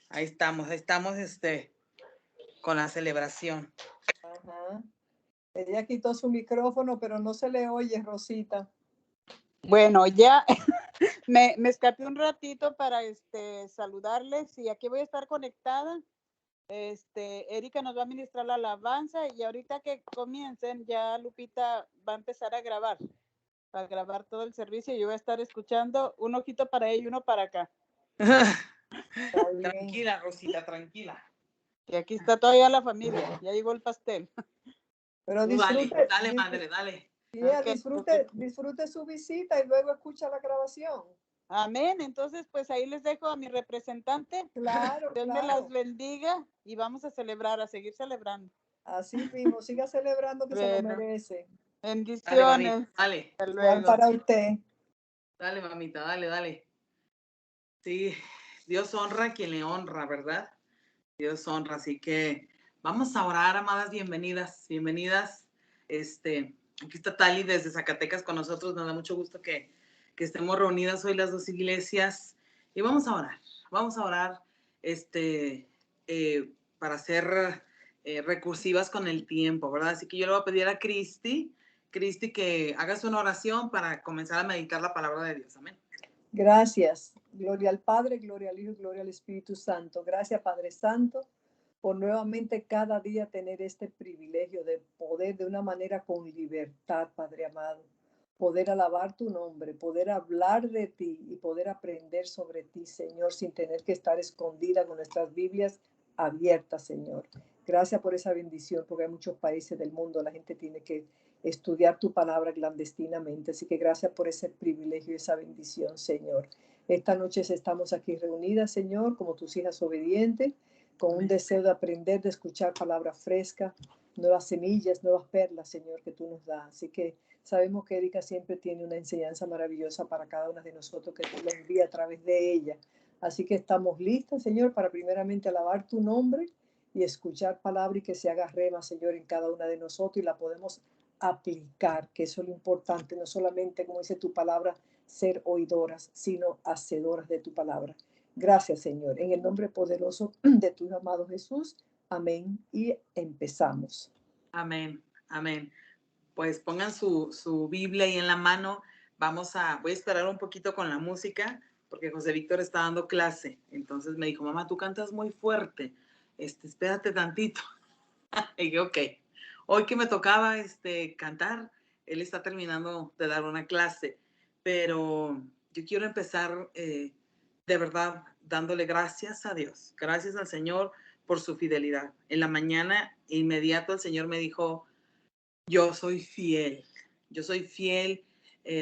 Ahí estamos, con la celebración. Ajá. Ella quitó su micrófono, pero no se le oye, Rosita. Bueno, ya me escapé un ratito para saludarles y aquí voy a estar conectada. Erika nos va a ministrar la alabanza y ahorita que comiencen ya Lupita va a empezar a grabar todo el servicio y yo voy a estar escuchando, un ojito para ella y uno para acá. Tranquila, Rosita, tranquila. Y aquí está todavía la familia, ya llegó el pastel. Pero Dale, madre, dale. Okay. Disfrute su visita y luego escucha la grabación. Amén. Entonces, pues ahí les dejo a mi representante. Claro, Dios me las bendiga y vamos a celebrar, a seguir celebrando. Así mismo, siga celebrando que se lo merece. Bendiciones. Dale. Hasta luego. Igual para usted. Dale, mamita, dale. Sí, Dios honra a quien le honra, ¿verdad? Dios honra, así que vamos a orar, amadas, bienvenidas. Aquí está Tali desde Zacatecas con nosotros, nos da mucho gusto que estemos reunidas hoy las dos iglesias y vamos a orar, para ser recursivas con el tiempo, ¿verdad? Así que yo le voy a pedir a Cristi que hagas una oración para comenzar a meditar la palabra de Dios, amén. Gracias. Gloria al Padre, gloria al Hijo, gloria al Espíritu Santo. Gracias, Padre Santo, por nuevamente cada día tener este privilegio de poder de una manera con libertad, Padre amado, poder alabar tu nombre, poder hablar de ti y poder aprender sobre ti, Señor, sin tener que estar escondida con nuestras Biblias abiertas, Señor. Gracias por esa bendición, porque hay muchos países del mundo, la gente tiene que estudiar tu palabra clandestinamente. Así que gracias por ese privilegio y esa bendición, Señor. Esta noche estamos aquí reunidas, Señor, como tus hijas obedientes, con un deseo de aprender, de escuchar palabras frescas, nuevas semillas, nuevas perlas, Señor, que tú nos das. Así que sabemos que Erika siempre tiene una enseñanza maravillosa para cada una de nosotros, que tú la envías a través de ella. Así que estamos listas, Señor, para primeramente alabar tu nombre y escuchar palabra y que se haga rema, Señor, en cada una de nosotros y la podemos aplicar, que eso es lo importante, no solamente, como dice tu palabra, ser oidoras, sino hacedoras de tu palabra. Gracias, Señor. En el nombre poderoso de tu amado Jesús. Amén. Y empezamos. Amén. Pues pongan su Biblia ahí en la mano. Voy a esperar un poquito con la música, porque José Víctor está dando clase. Entonces me dijo, mamá, tú cantas muy fuerte. Espérate tantito. Y yo, ok. Hoy que me tocaba cantar, él está terminando de dar una clase, pero yo quiero empezar de verdad dándole gracias a Dios, gracias al Señor por su fidelidad. En la mañana inmediato el Señor me dijo, yo soy fiel,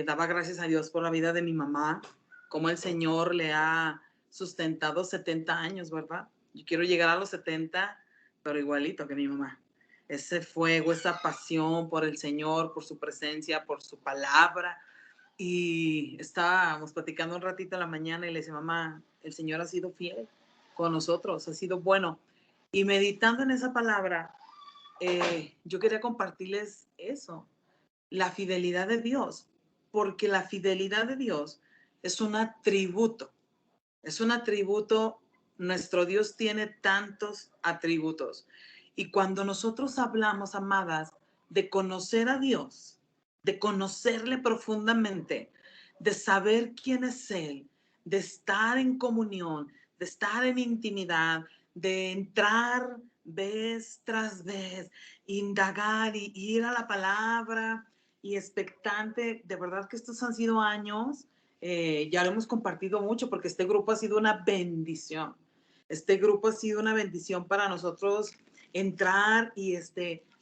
daba gracias a Dios por la vida de mi mamá, como el Señor le ha sustentado 70 años, ¿verdad? Yo quiero llegar a los 70, pero igualito que mi mamá. Ese fuego, esa pasión por el Señor, por su presencia, por su palabra. Y estábamos platicando un ratito en la mañana y le decía, mamá, el Señor ha sido fiel con nosotros, ha sido bueno. Y meditando en esa palabra, yo quería compartirles eso, la fidelidad de Dios, porque la fidelidad de Dios es un atributo, nuestro Dios tiene tantos atributos. Y cuando nosotros hablamos, amadas, de conocer a Dios, de conocerle profundamente, de saber quién es Él, de estar en comunión, de estar en intimidad, de entrar vez tras vez, indagar y ir a la palabra y expectante. De verdad que estos han sido años, ya lo hemos compartido mucho porque este grupo ha sido una bendición. Este grupo ha sido una bendición para nosotros entrar y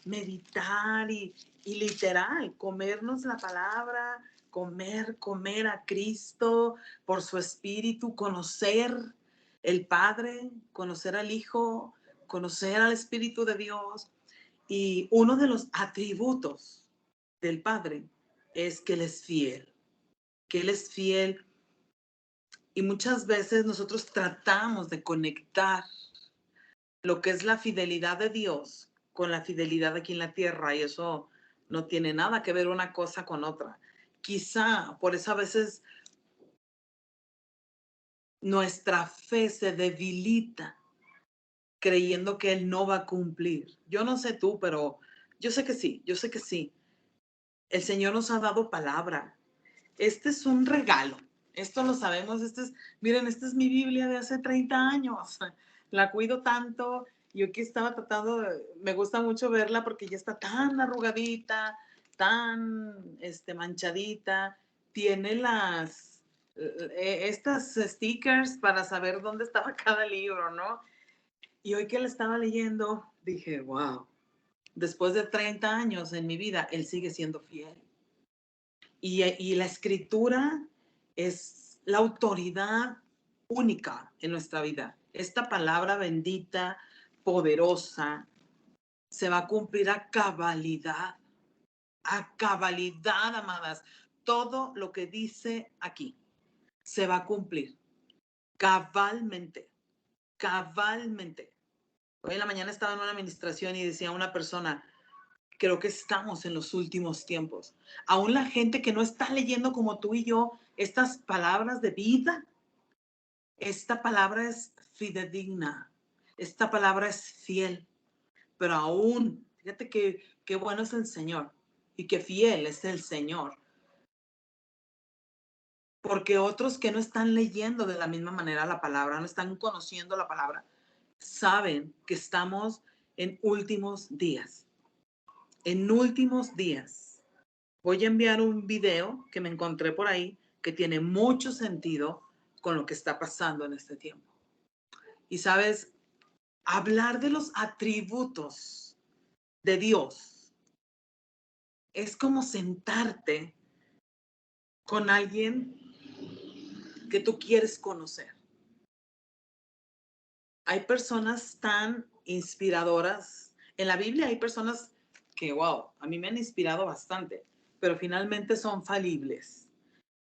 meditar y literal comernos la palabra, comer a Cristo por su espíritu, conocer el Padre, conocer al Hijo, conocer al Espíritu de Dios. Y uno de los atributos del Padre es que Él es fiel, y muchas veces nosotros tratamos de conectar lo que es la fidelidad de Dios con la fidelidad aquí en la tierra, y eso no tiene nada que ver una cosa con otra. Quizá por eso a veces nuestra fe se debilita creyendo que Él no va a cumplir. Yo no sé tú, pero yo sé que sí, yo sé que sí. El Señor nos ha dado palabra. Este es un regalo. Esto lo sabemos. Miren, esta es mi Biblia de hace 30 años. La cuido tanto. Yo aquí estaba me gusta mucho verla porque ya está tan arrugadita, tan manchadita. Tiene estas stickers para saber dónde estaba cada libro, ¿no? Y hoy que la estaba leyendo, dije, wow, después de 30 años en mi vida, Él sigue siendo fiel. Y la escritura es la autoridad única en nuestra vida. Esta palabra bendita, poderosa, se va a cumplir a cabalidad, amadas. Todo lo que dice aquí se va a cumplir cabalmente, cabalmente. Hoy en la mañana estaba en una administración y decía una persona, creo que estamos en los últimos tiempos. Aún la gente que no está leyendo como tú y yo estas palabras de vida, esta palabra es fidedigna, esta palabra es fiel, pero aún, fíjate qué bueno es el Señor y qué fiel es el Señor. Porque otros que no están leyendo de la misma manera la palabra, no están conociendo la palabra, saben que estamos en últimos días. En últimos días. Voy a enviar un video que me encontré por ahí que tiene mucho sentido con lo que está pasando en este tiempo. Y sabes, hablar de los atributos de Dios es como sentarte con alguien que tú quieres conocer. Hay personas tan inspiradoras. En la Biblia hay personas que, wow, a mí me han inspirado bastante, pero finalmente son falibles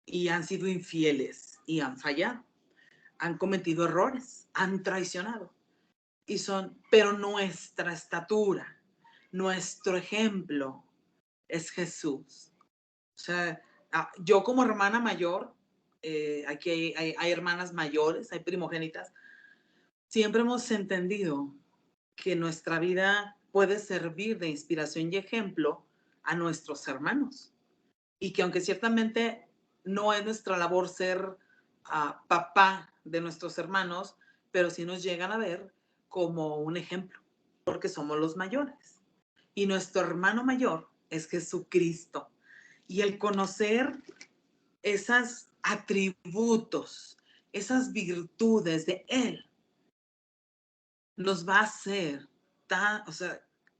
y han sido infieles y han fallado. Han cometido errores, han traicionado. Pero nuestra estatura, nuestro ejemplo es Jesús. O sea, yo como hermana mayor, aquí hay hermanas mayores, hay primogénitas, siempre hemos entendido que nuestra vida puede servir de inspiración y ejemplo a nuestros hermanos. Y que aunque ciertamente no es nuestra labor ser papá de nuestros hermanos, pero sí nos llegan a ver como un ejemplo, porque somos los mayores. Y nuestro hermano mayor es Jesucristo. Y el conocer esos atributos, esas virtudes de Él, nos va a hacer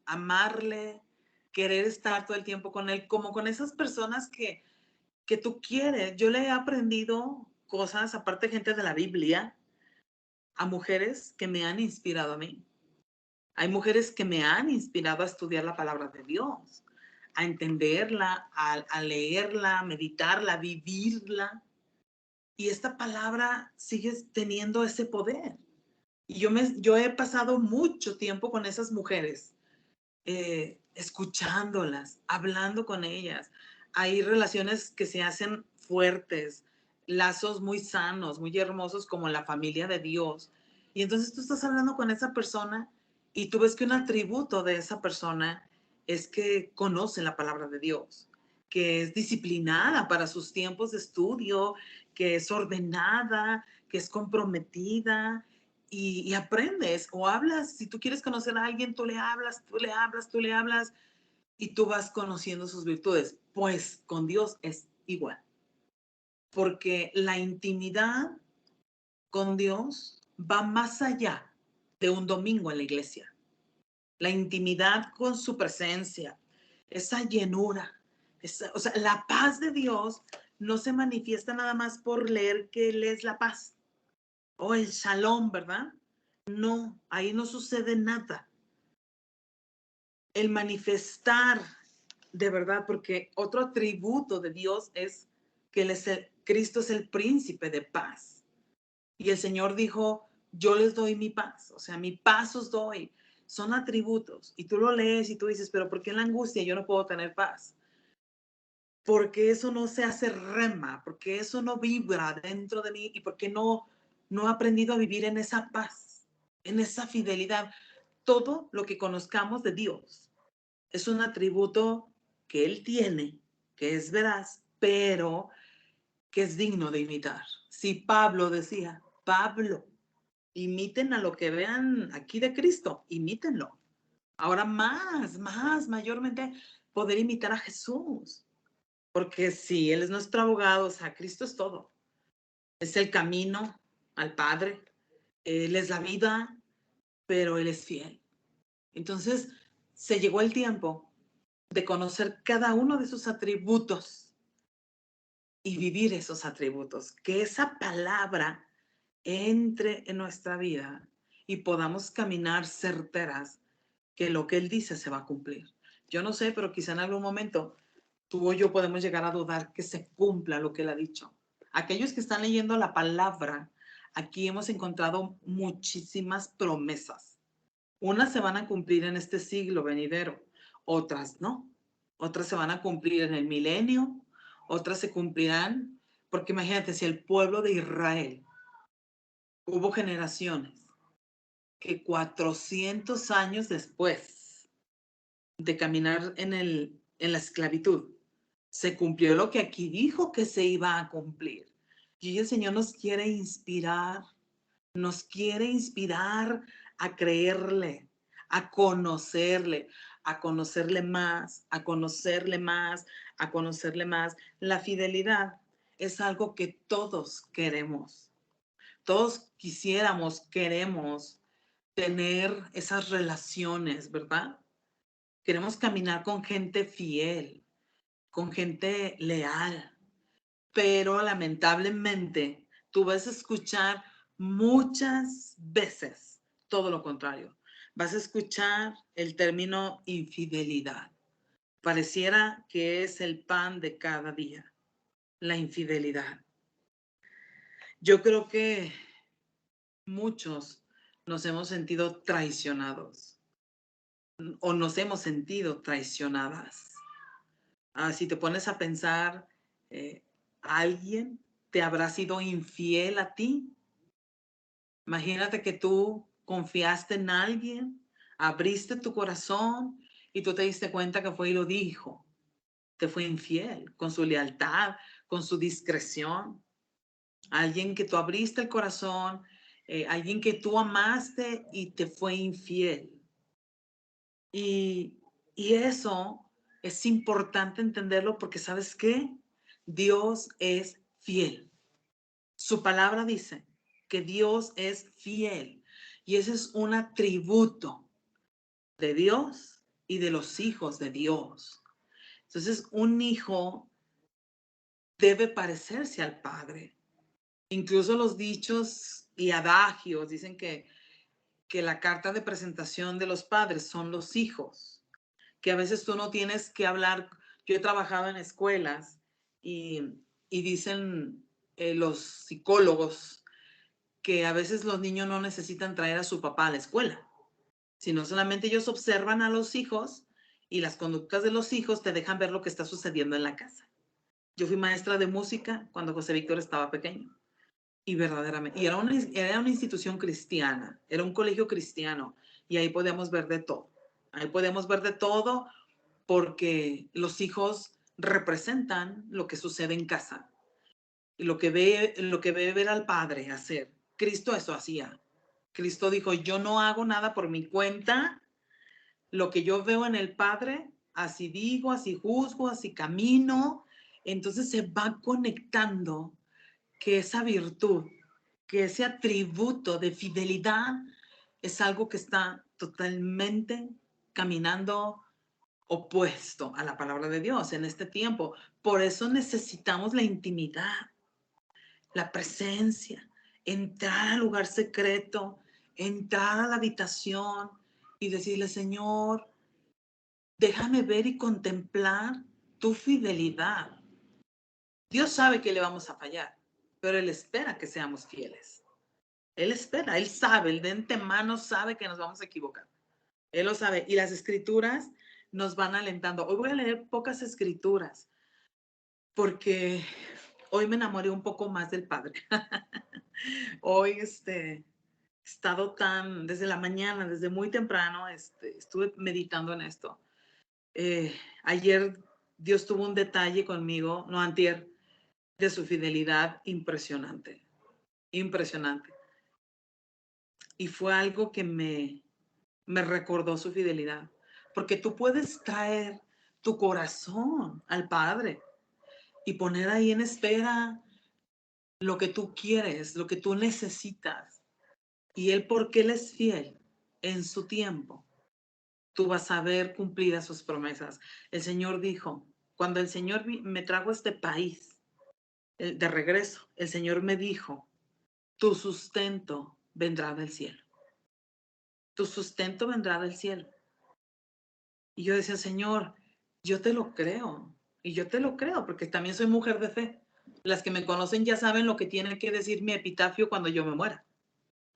amarle, querer estar todo el tiempo con Él, como con esas personas que tú quieres. Yo le he aprendido cosas, aparte gente de la Biblia, a mujeres que me han inspirado a mí. Hay mujeres que me han inspirado a estudiar la palabra de Dios, a entenderla, a leerla, a meditarla, a vivirla. Y esta palabra sigue teniendo ese poder. Y yo he pasado mucho tiempo con esas mujeres, escuchándolas, hablando con ellas. Hay relaciones que se hacen fuertes, lazos muy sanos, muy hermosos como la familia de Dios. Y entonces tú estás hablando con esa persona y tú ves que un atributo de esa persona es que conoce la palabra de Dios, que es disciplinada para sus tiempos de estudio, que es ordenada, que es comprometida, y aprendes o hablas. Si tú quieres conocer a alguien, tú le hablas, tú le hablas, tú le hablas y tú vas conociendo sus virtudes. Pues con Dios es igual, porque la intimidad con Dios va más allá de un domingo en la iglesia. La intimidad con su presencia, esa llenura, o sea, la paz de Dios no se manifiesta nada más por leer que Él es la paz o el shalom, ¿verdad? No, ahí no sucede nada. El manifestar de verdad, porque otro atributo de Dios es que Cristo es el príncipe de paz. Y el Señor dijo, yo les doy mi paz, o sea, mi paz os doy. Son atributos. Y tú lo lees y tú dices, pero ¿por qué en la angustia yo no puedo tener paz? Porque eso no se hace rema, porque eso no vibra dentro de mí y porque no no ha aprendido a vivir en esa paz, en esa fidelidad. Todo lo que conozcamos de Dios es un atributo que Él tiene, que es veraz, pero que es digno de imitar. Si Pablo decía, Pablo, imiten a lo que vean aquí de Cristo, imítenlo. Ahora mayormente poder imitar a Jesús. Porque sí, Él es nuestro abogado, o sea, Cristo es todo. Es el camino al Padre, Él es la vida, pero Él es fiel. Entonces, se llegó el tiempo de conocer cada uno de sus atributos y vivir esos atributos. Que esa palabra entre en nuestra vida y podamos caminar certeras que lo que Él dice se va a cumplir. Yo no sé, pero quizá en algún momento tú o yo podemos llegar a dudar que se cumpla lo que Él ha dicho. Aquellos que están leyendo la palabra, aquí hemos encontrado muchísimas promesas. Unas se van a cumplir en este siglo venidero, otras no. Otras se van a cumplir en el milenio, otras se cumplirán, porque imagínate, si el pueblo de Israel, hubo generaciones que 400 años después de caminar en la esclavitud, se cumplió lo que aquí dijo que se iba a cumplir. Y el Señor nos quiere inspirar a creerle, a conocerle más, a conocerle más, a conocerle más. La fidelidad es algo que todos queremos. Todos queremos tener esas relaciones, ¿verdad? Queremos caminar con gente fiel, con gente leal, pero lamentablemente tú vas a escuchar muchas veces todo lo contrario. Vas a escuchar el término infidelidad. Pareciera que es el pan de cada día, la infidelidad. Yo creo que muchos nos hemos sentido traicionados o nos hemos sentido traicionadas. Si te pones a pensar, ¿alguien te habrá sido infiel a ti? Imagínate que tú confiaste en alguien, abriste tu corazón y tú te diste cuenta que fue y lo dijo. Te fue infiel con su lealtad, con su discreción. Alguien que tú abriste el corazón, alguien que tú amaste y te fue infiel. Y eso es importante entenderlo porque ¿sabes qué? Dios es fiel. Su palabra dice que Dios es fiel y ese es un atributo de Dios y de los hijos de Dios. Entonces, un hijo debe parecerse al padre. Incluso los dichos y adagios dicen que la carta de presentación de los padres son los hijos, que a veces tú no tienes que hablar. Yo he trabajado en escuelas y dicen los psicólogos que a veces los niños no necesitan traer a su papá a la escuela, sino solamente ellos observan a los hijos y las conductas de los hijos te dejan ver lo que está sucediendo en la casa. Yo fui maestra de música cuando José Víctor estaba pequeño y verdaderamente, y era una institución cristiana, era un colegio cristiano y ahí podíamos ver de todo. Ahí podemos ver de todo porque los hijos representan lo que sucede en casa y lo que ve ver al padre hacer. Cristo eso hacía. Cristo dijo, yo no hago nada por mi cuenta, lo que yo veo en el Padre, así digo, así juzgo, así camino. Entonces se va conectando que esa virtud, que ese atributo de fidelidad es algo que está totalmente caminando opuesto a la palabra de Dios en este tiempo. Por eso necesitamos la intimidad, la presencia, entrar al lugar secreto, entrar a la habitación y decirle, Señor, déjame ver y contemplar tu fidelidad. Dios sabe que le vamos a fallar, pero Él espera que seamos fieles. Él espera, Él sabe, Él de antemano sabe que nos vamos a equivocar. Él lo sabe. Y las escrituras nos van alentando. Hoy voy a leer pocas escrituras porque hoy me enamoré un poco más del Padre. Hoy he estado desde la mañana, desde muy temprano, estuve meditando en esto. Ayer Dios tuvo un detalle conmigo, no antier, de su fidelidad impresionante, impresionante. Y fue algo que me recordó su fidelidad, porque tú puedes traer tu corazón al Padre y poner ahí en espera lo que tú quieres, lo que tú necesitas. Y Él, porque Él es fiel en su tiempo, tú vas a ver cumplidas sus promesas. El Señor dijo, cuando el Señor me trajo a este país de regreso, el Señor me dijo, tu sustento vendrá del cielo. Tu sustento vendrá del cielo. Y yo decía, Señor, yo te lo creo. Y yo te lo creo porque también soy mujer de fe. Las que me conocen ya saben lo que tiene que decir mi epitafio cuando yo me muera.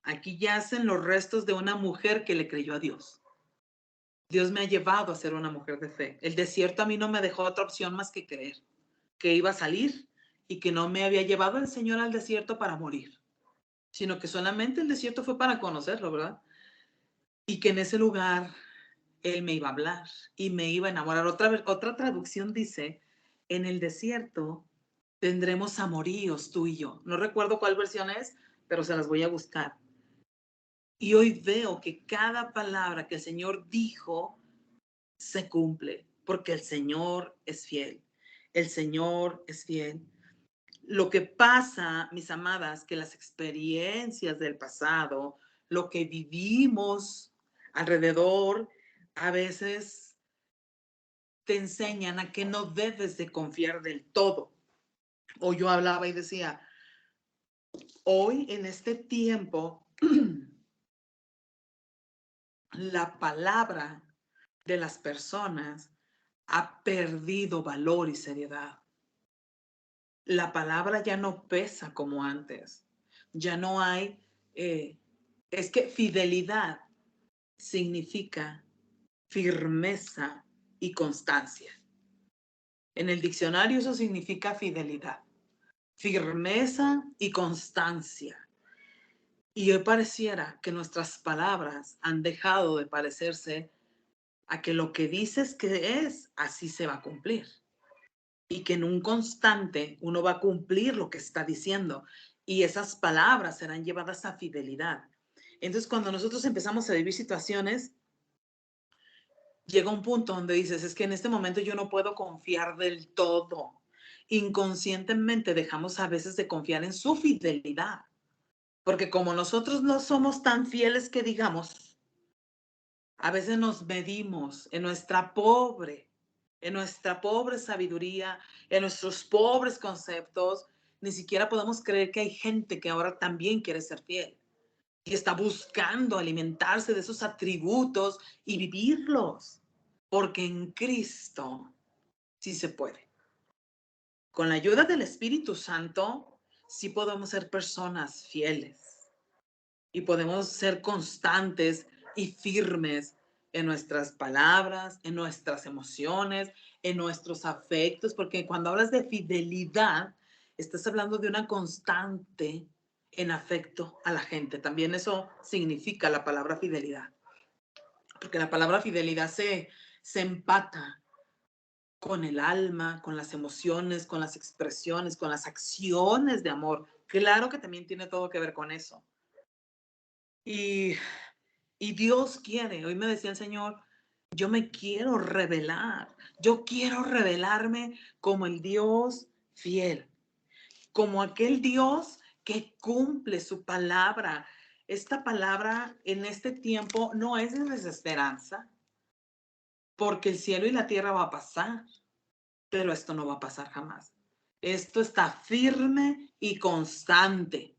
Aquí yacen los restos de una mujer que le creyó a Dios. Dios me ha llevado a ser una mujer de fe. El desierto a mí no me dejó otra opción más que creer que iba a salir y que no me había llevado el Señor al desierto para morir, sino que solamente el desierto fue para conocerlo, ¿verdad? Y que en ese lugar Él me iba a hablar y me iba a enamorar. Otra traducción dice, en el desierto tendremos amoríos tú y yo. No recuerdo cuál versión es, pero se las voy a buscar. Y hoy veo que cada palabra que el Señor dijo se cumple, porque el Señor es fiel. El Señor es fiel. Lo que pasa, mis amadas, que las experiencias del pasado, lo que vivimos alrededor, a veces te enseñan a que no debes de confiar del todo. O yo hablaba y decía, hoy en este tiempo, la palabra de las personas ha perdido valor y seriedad. La palabra ya no pesa como antes. Ya no hay, es que fidelidad significa firmeza y constancia. En el diccionario eso significa fidelidad, firmeza y constancia. Y hoy pareciera que nuestras palabras han dejado de parecerse a que lo que dices que es, así se va a cumplir. Y que en un constante uno va a cumplir lo que está diciendo. Y esas palabras serán llevadas a fidelidad. Entonces, cuando nosotros empezamos a vivir situaciones, llega un punto donde dices, es que en este momento yo no puedo confiar del todo. Inconscientemente dejamos a veces de confiar en su fidelidad. Porque como nosotros no somos tan fieles que digamos, a veces nos medimos en nuestra pobre sabiduría, en nuestros pobres conceptos. Ni siquiera podemos creer que hay gente que ahora también quiere ser fiel y está buscando alimentarse de esos atributos y vivirlos. Porque en Cristo sí se puede. Con la ayuda del Espíritu Santo, sí podemos ser personas fieles y podemos ser constantes y firmes en nuestras palabras, en nuestras emociones, en nuestros afectos, porque cuando hablas de fidelidad, estás hablando de una constante en afecto a la gente. También eso significa la palabra fidelidad, porque la palabra fidelidad se empata con el alma, con las emociones, con las expresiones, con las acciones de amor. Claro que también tiene todo que ver con eso. Y Dios quiere, hoy me decía el Señor, yo me quiero revelar, yo quiero revelarme como el Dios fiel, como aquel Dios que cumple su palabra. Esta palabra en este tiempo no es de desesperanza, porque el cielo y la tierra va a pasar, pero esto no va a pasar jamás. Esto está firme y constante.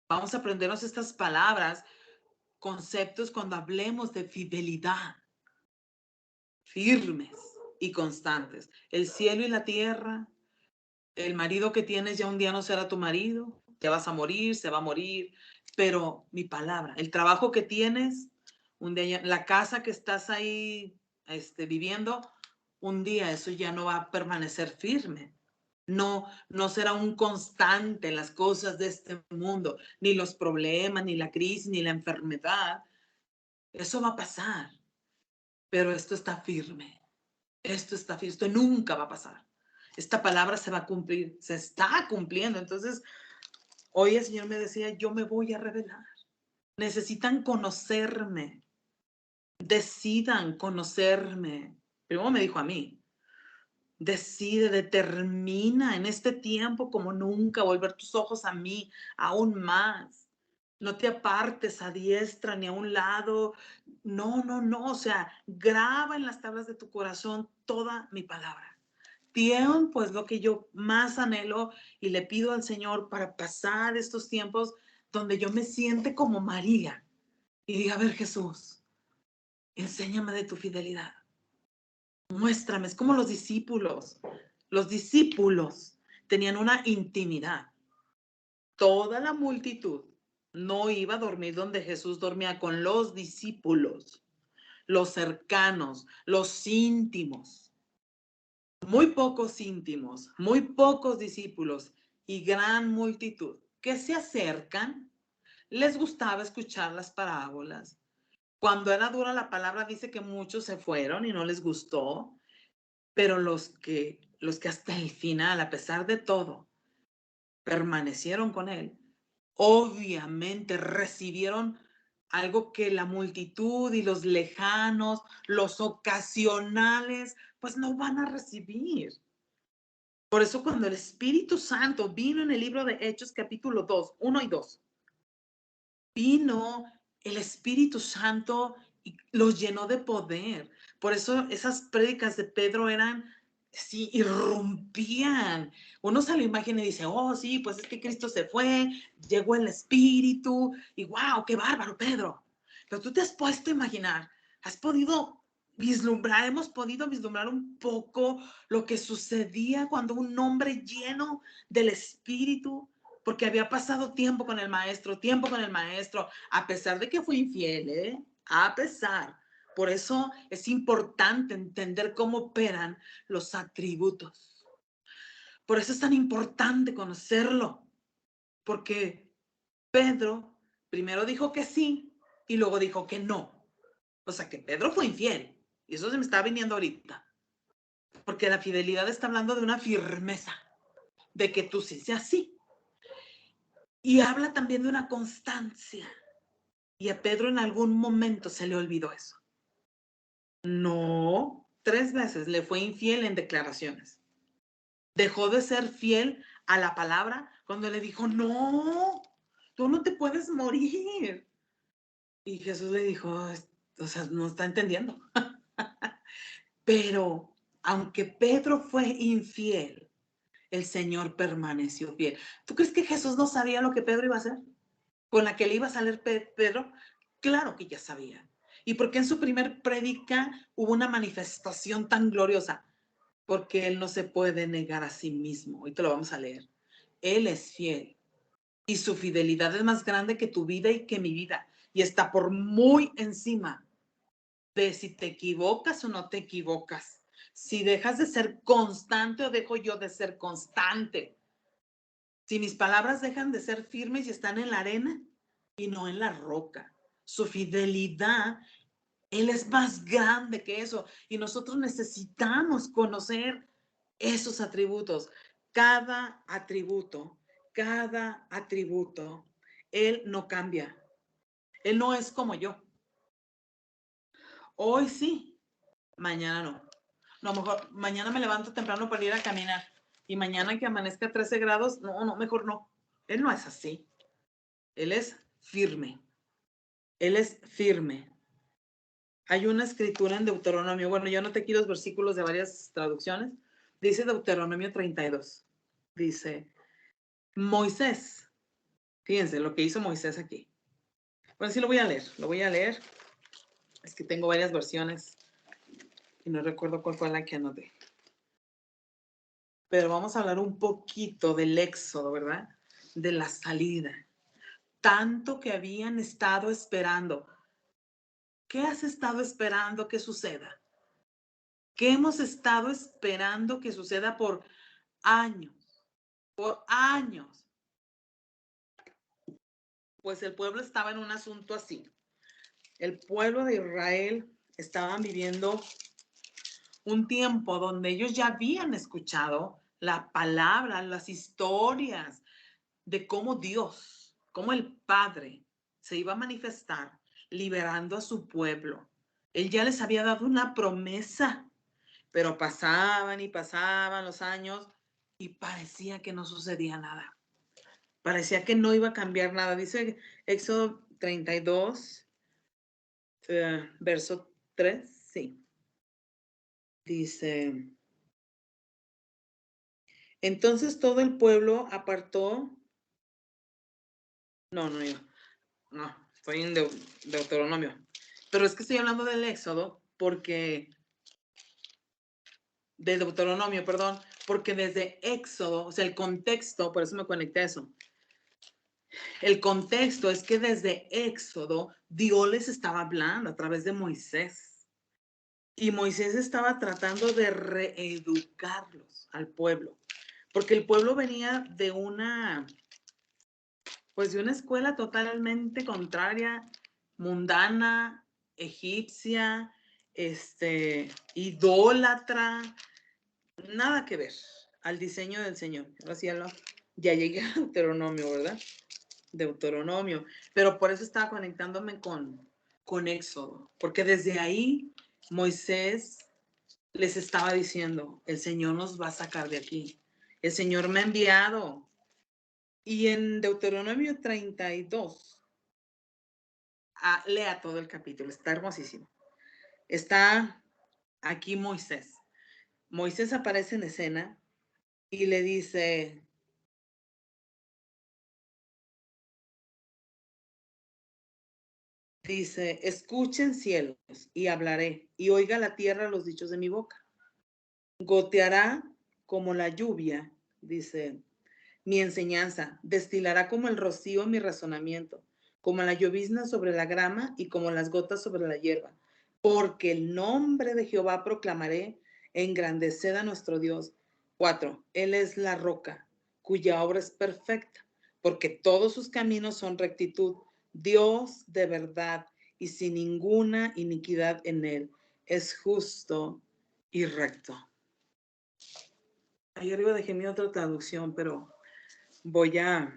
Vamos a aprendernos estas palabras, conceptos cuando hablemos de fidelidad, firmes y constantes. El cielo y la tierra, el marido que tienes ya un día no será tu marido, te vas a morir, se va a morir, pero mi palabra, el trabajo que tienes, un día, la casa que estás ahí viviendo, un día eso ya no va a permanecer firme. No será un constante las cosas de este mundo, ni los problemas, ni la crisis, ni la enfermedad. Eso va a pasar, pero esto está firme. Esto está firme, esto nunca va a pasar. Esta palabra se va a cumplir, se está cumpliendo. Entonces, hoy el Señor me decía, yo me voy a revelar. Necesitan conocerme. Decidan conocerme. Primero me dijo a mí, decide, determina en este tiempo como nunca volver tus ojos a mí, aún más. No te apartes a diestra ni a un lado. No, no, no. O sea, graba en las tablas de tu corazón toda mi palabra. Tiempo es lo que yo más anhelo y le pido al Señor para pasar estos tiempos donde yo me siente como María y diga, a ver, Jesús, enséñame de tu fidelidad. Muéstrame, es como los discípulos. Los discípulos tenían una intimidad. Toda la multitud no iba a dormir donde Jesús dormía con los discípulos, los cercanos, los íntimos. Muy pocos íntimos, muy pocos discípulos y gran multitud que se acercan. Les gustaba escuchar las parábolas. Cuando era dura la palabra, dice que muchos se fueron y no les gustó. Pero los que hasta el final, a pesar de todo, permanecieron con él, obviamente recibieron algo que la multitud y los lejanos, los ocasionales, pues no van a recibir. Por eso cuando el Espíritu Santo vino en el libro de Hechos capítulo 2, 1 y 2, vino el Espíritu Santo y los llenó de poder. Por eso esas prédicas de Pedro eran, sí, irrumpían. Uno se lo imagina y dice, oh, sí, pues es que Cristo se fue, llegó el Espíritu y wow, qué bárbaro, Pedro. Pero tú te has puesto a imaginar, has podido vislumbrar, hemos podido vislumbrar un poco lo que sucedía cuando un hombre lleno del Espíritu, porque había pasado tiempo con el maestro, a pesar de que fue infiel, ¿eh? A pesar. Por eso es importante entender cómo operan los atributos. Por eso es tan importante conocerlo, porque Pedro primero dijo que sí y luego dijo que no. O sea que Pedro fue infiel y eso se me está viniendo ahorita, porque la fidelidad está hablando de una firmeza, de que tú sí seas sí. Y habla también de una constancia. Y a Pedro en algún momento se le olvidó eso. No, 3 veces le fue infiel en declaraciones. Dejó de ser fiel a la palabra cuando le dijo, no, tú no te puedes morir. Y Jesús le dijo, o sea, no está entendiendo. Pero aunque Pedro fue infiel, el Señor permaneció fiel. ¿Tú crees que Jesús no sabía lo que Pedro iba a hacer? Con la que le iba a salir Pedro, claro que ya sabía. ¿Y por qué en su primer prédica hubo una manifestación tan gloriosa? Porque él no se puede negar a sí mismo. Hoy te lo vamos a leer. Él es fiel y su fidelidad es más grande que tu vida y que mi vida. Y está por muy encima de si te equivocas o no te equivocas. Si dejas de ser constante o dejo yo de ser constante. Si mis palabras dejan de ser firmes y están en la arena y no en la roca. Su fidelidad, Él es más grande que eso. Y nosotros necesitamos conocer esos atributos. Cada atributo, Él no cambia. Él no es como yo. Hoy sí, mañana no. No, mejor mañana me levanto temprano para ir a caminar. Y mañana que amanezca 13 grados, no, mejor no. Él no es así. Él es firme. Él es firme. Hay una escritura en Deuteronomio, bueno, yo noté aquí los versículos de varias traducciones. Dice Deuteronomio 32. Dice, Moisés. Fíjense lo que hizo Moisés aquí. Bueno, sí lo voy a leer. Es que tengo varias versiones y no recuerdo cuál fue la que anoté. Pero vamos a hablar un poquito del éxodo, ¿verdad? De la salida. Tanto que habían estado esperando. ¿Qué has estado esperando que suceda? ¿Qué hemos estado esperando que suceda por años? por años. Pues el pueblo estaba en un asunto así. El pueblo de Israel estaban viviendo un tiempo donde ellos ya habían escuchado la palabra, las historias de cómo Dios, cómo el Padre se iba a manifestar liberando a su pueblo. Él ya les había dado una promesa, pero pasaban y pasaban los años y parecía que no sucedía nada. Parecía que no iba a cambiar nada. Dice Éxodo 32, verso 3, sí. Dice, entonces todo el pueblo apartó. No, estoy en Deuteronomio. Pero es que estoy hablando del Éxodo porque, de Deuteronomio, perdón, porque desde Éxodo, o sea, el contexto, por eso me conecté a eso. El contexto es que desde Éxodo Dios les estaba hablando a través de Moisés. Y Moisés estaba tratando de reeducarlos al pueblo, porque el pueblo venía de una escuela totalmente contraria, mundana, egipcia, idólatra, nada que ver al diseño del Señor. Ahora sí ya llegué a Deuteronomio, ¿verdad? Deuteronomio, pero por eso estaba conectándome con Éxodo, porque desde ahí Moisés les estaba diciendo, el Señor nos va a sacar de aquí, el Señor me ha enviado. Y en Deuteronomio 32, lea todo el capítulo, está hermosísimo. Está aquí Moisés. Moisés aparece en escena y le dice, escuchen cielos y hablaré, y oiga la tierra los dichos de mi boca. Goteará como la lluvia, dice, mi enseñanza, destilará como el rocío mi razonamiento, como la llovizna sobre la grama y como las gotas sobre la hierba. Porque el nombre de Jehová proclamaré, engrandeced a nuestro Dios. 4. Él es la roca, cuya obra es perfecta, porque todos sus caminos son rectitud. Dios de verdad y sin ninguna iniquidad en él. Es justo y recto. Ahí arriba dejé mi otra traducción, pero voy a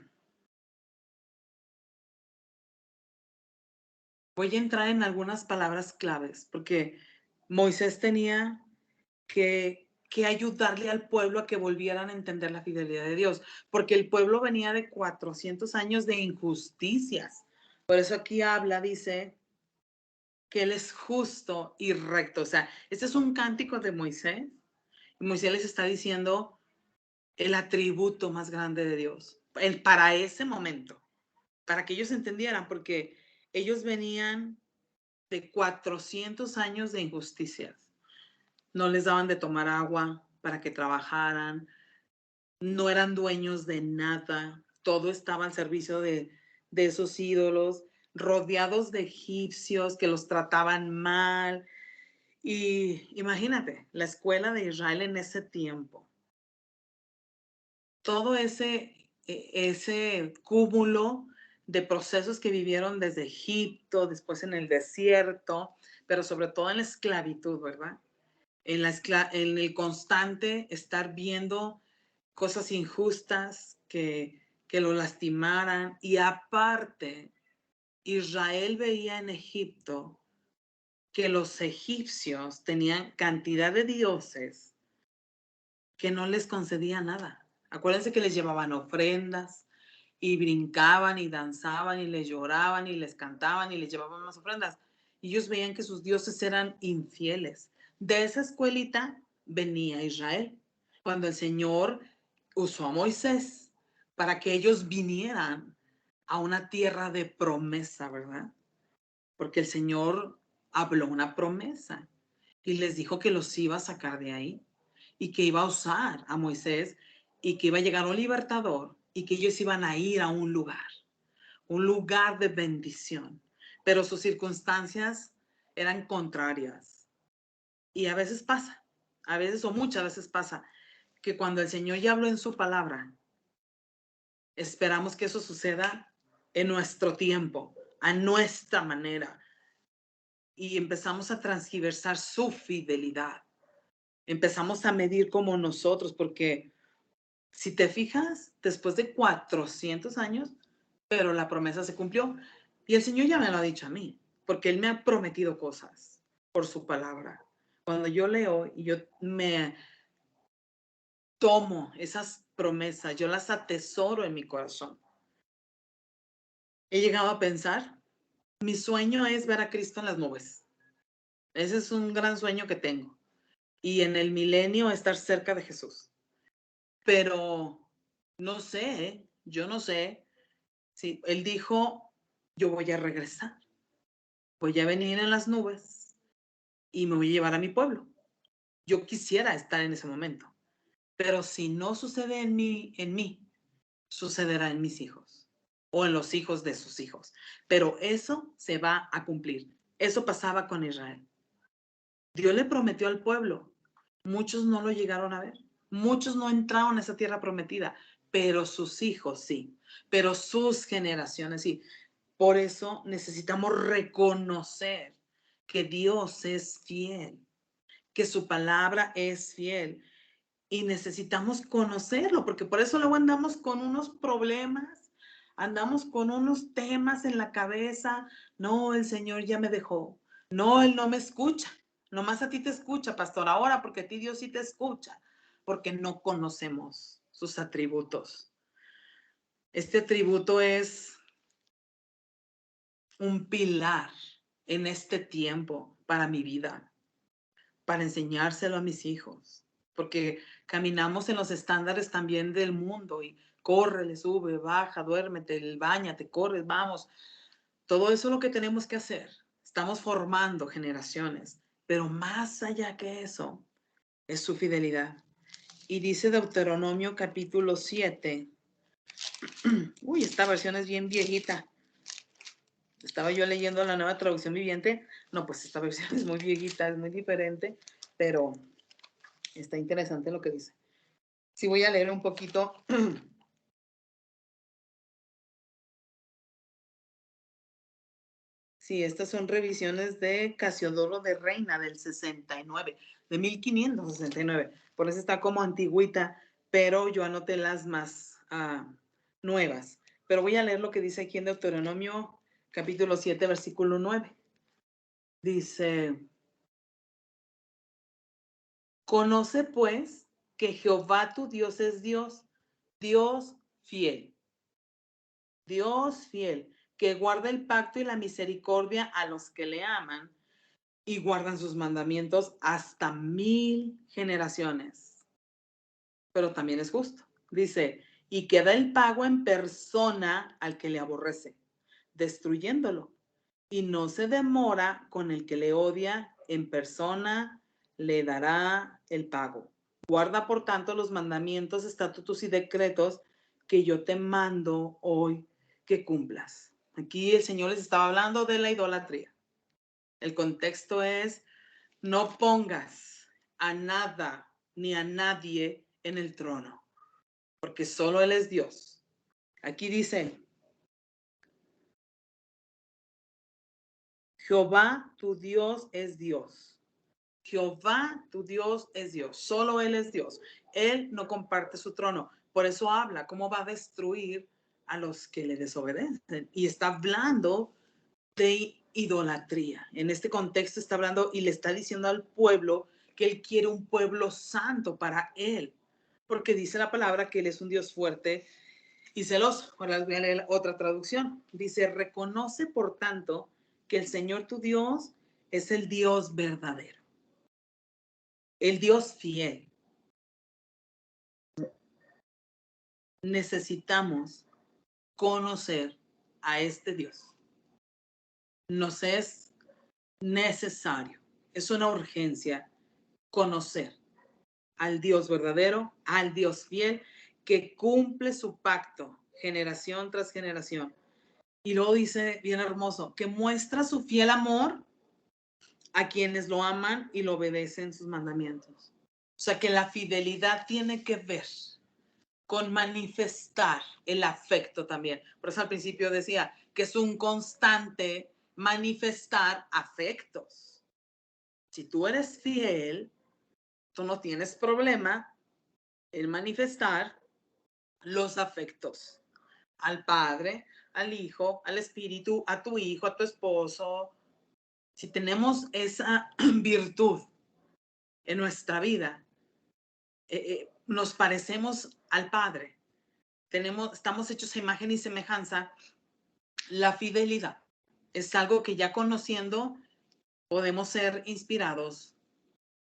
entrar en algunas palabras claves, porque Moisés tenía que ayudarle al pueblo a que volvieran a entender la fidelidad de Dios, porque el pueblo venía de 400 años de injusticias. Por eso aquí dice que él es justo y recto. O sea, este es un cántico de Moisés. Y Moisés les está diciendo el atributo más grande de Dios para ese momento, para que ellos entendieran, porque ellos venían de 400 años de injusticias. No les daban de tomar agua para que trabajaran, no eran dueños de nada, todo estaba al servicio de esos ídolos, rodeados de egipcios que los trataban mal. Y imagínate, la escuela de Israel en ese tiempo, todo ese cúmulo de procesos que vivieron desde Egipto, después en el desierto, pero sobre todo en la esclavitud, ¿verdad? En el constante estar viendo cosas injustas que lo lastimaran. Y aparte, Israel veía en Egipto que los egipcios tenían cantidad de dioses que no les concedía nada. Acuérdense que les llevaban ofrendas y brincaban y danzaban y les lloraban y les cantaban y les llevaban más ofrendas. Y ellos veían que sus dioses eran infieles. De esa escuelita venía Israel, cuando el Señor usó a Moisés para que ellos vinieran a una tierra de promesa, ¿verdad? Porque el Señor habló una promesa y les dijo que los iba a sacar de ahí y que iba a usar a Moisés y que iba a llegar un libertador y que ellos iban a ir a un lugar de bendición. Pero sus circunstancias eran contrarias. Y a veces pasa, a veces o muchas veces pasa, que cuando el Señor ya habló en su palabra Esperamos que eso suceda en nuestro tiempo, a nuestra manera. Y empezamos a transgiversar su fidelidad. Empezamos a medir como nosotros, porque si te fijas, después de 400 años, pero la promesa se cumplió. Y el Señor ya me lo ha dicho a mí, porque Él me ha prometido cosas por su palabra. Cuando yo leo y yo me tomo esas promesas, yo las atesoro en mi corazón. He llegado a pensar, mi sueño es ver a Cristo en las nubes. Ese es un gran sueño que tengo. Y en el milenio estar cerca de Jesús. Pero no sé, yo no sé si Él dijo, yo voy a regresar. Voy a venir en las nubes y me voy a llevar a mi pueblo. Yo quisiera estar en ese momento. Pero si no sucede en mí, sucederá en mis hijos o en los hijos de sus hijos. Pero eso se va a cumplir. Eso pasaba con Israel. Dios le prometió al pueblo. Muchos no lo llegaron a ver. Muchos no entraron a esa tierra prometida, pero sus hijos sí. Pero sus generaciones sí. Por eso necesitamos reconocer que Dios es fiel, que su palabra es fiel. Y necesitamos conocerlo, porque por eso luego andamos con unos problemas, andamos con unos temas en la cabeza. No, el Señor ya me dejó. No, Él no me escucha. Nomás a ti te escucha, pastor, ahora, porque a ti Dios sí te escucha, porque no conocemos sus atributos. Este atributo es un pilar en este tiempo para mi vida, para enseñárselo a mis hijos, porque caminamos en los estándares también del mundo y córrele, sube, baja, duérmete, báñate, corres, vamos. Todo eso es lo que tenemos que hacer. Estamos formando generaciones, pero más allá que eso es su fidelidad. Y dice Deuteronomio capítulo 7. Uy, esta versión es bien viejita. Estaba yo leyendo la Nueva Traducción Viviente. No, pues esta versión es muy viejita, es muy diferente, pero está interesante lo que dice. Sí, voy a leer un poquito. Sí, estas son revisiones de Casiodoro de Reina del 69, de 1569. Por eso está como antigüita, pero yo anoté las más nuevas. Pero voy a leer lo que dice aquí en Deuteronomio capítulo 7, versículo 9. Dice, conoce pues que Jehová tu Dios es Dios, Dios fiel, que guarda el pacto y la misericordia a los que le aman y guardan sus mandamientos hasta 1000 generaciones. Pero también es justo. Dice, y que da el pago en persona al que le aborrece, destruyéndolo. Y no se demora con el que le odia, en persona le dará el pago. Guarda, por tanto, los mandamientos, estatutos y decretos que yo te mando hoy que cumplas. Aquí el Señor les estaba hablando de la idolatría. El contexto es, no pongas a nada ni a nadie en el trono, porque solo Él es Dios. Aquí dice, Jehová tu Dios es Dios. Jehová tu Dios es Dios. Solo Él es Dios. Él no comparte su trono. Por eso habla cómo va a destruir a los que le desobedecen. Y está hablando de idolatría. En este contexto está hablando y le está diciendo al pueblo que Él quiere un pueblo santo para Él. Porque dice la palabra que Él es un Dios fuerte y celoso. Ahora les voy a leer otra traducción. Dice, reconoce por tanto que el Señor tu Dios es el Dios verdadero, el Dios fiel. Necesitamos conocer a este Dios. Nos es necesario, es una urgencia conocer al Dios verdadero, al Dios fiel, que cumple su pacto generación tras generación. Y luego dice, bien hermoso, que muestra su fiel amor a quienes lo aman y lo obedecen sus mandamientos. O sea que la fidelidad tiene que ver con manifestar el afecto también. Por eso al principio decía que es un constante manifestar afectos. Si tú eres fiel, tú no tienes problema en manifestar los afectos al Padre, al Hijo, al Espíritu, a tu hijo, a tu esposo. Si tenemos esa virtud en nuestra vida, nos parecemos al Padre. Estamos hechos a imagen y semejanza. La fidelidad es algo que ya conociendo podemos ser inspirados